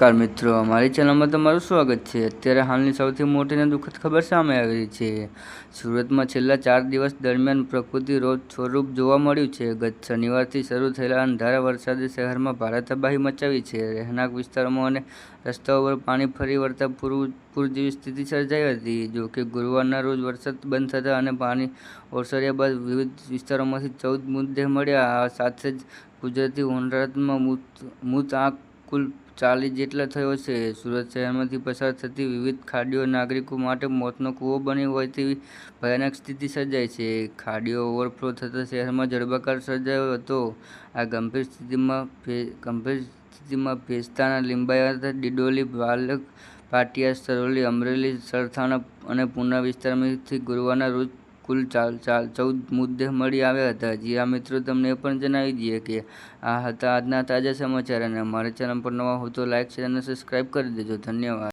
નમસ્કાર મિત્રો, અમારી ચેનલમાં તમારું સ્વાગત છે। અત્યારે હાલની સૌથી મોટી અને દુઃખદ ખબર સામે આવી રહી છે। સુરતમાં છેલ્લા 4 દિવસ દરમિયાન પ્રકૃતિ રોજ સ્વરૂપ જોવા મળ્યું છે। ગત શનિવારથી શરૂ થયેલા અનધારા વરસાદે શહેરમાં ભારે તબાહી મચાવી છે। રહેણાંક વિસ્તારોમાં અને રસ્તાઓ પર પાણી ફરી વળતા પૂર જેવી સ્થિતિ સર્જાઈ હતી। જોકે ગુરુવારના રોજ વરસાદ બંધ થતાં અને પાણી ઓસર્યા બાદ વિવિધ વિસ્તારોમાંથી 14 મૃતદેહ મળ્યા। આ સાથે જ કુદરતી વનરાતમાં મૃત આંક કુલ 40 જેટલા થયો છે। સુરત શહેરમાંથી પસાર થતી વિવિધ ખાડીઓ નાગરિકો માટે મોતનો કૂવો બની હોય તેવી ભયાનક સ્થિતિ સર્જાઈ છે। ખાડીઓ ઓવરફ્લો થતાં શહેરમાં જળબંબાકાર સર્જાયો હતો। આ ગંભીર સ્થિતિમાં ભેસ્તાન, લિંબાયત, ડિંડોલી, ભાલક, પાટિયા, સરોલી, અમરેલી, સરથાણા અને પુના વિસ્તારમાંથી ગુરુવારના રોજ કુલ 14 મૃતદેહ મળી આવ્યા હતા। જી હા મિત્રો, તમને એ પણ જણાવી દઈએ કે આ હતા આજના તાજા સમાચાર, અને અમારી ચેનલ પર નવા હો તો લાઇક, શેર અને સબસ્ક્રાઈબ કરી દેજો। ધન્યવાદ।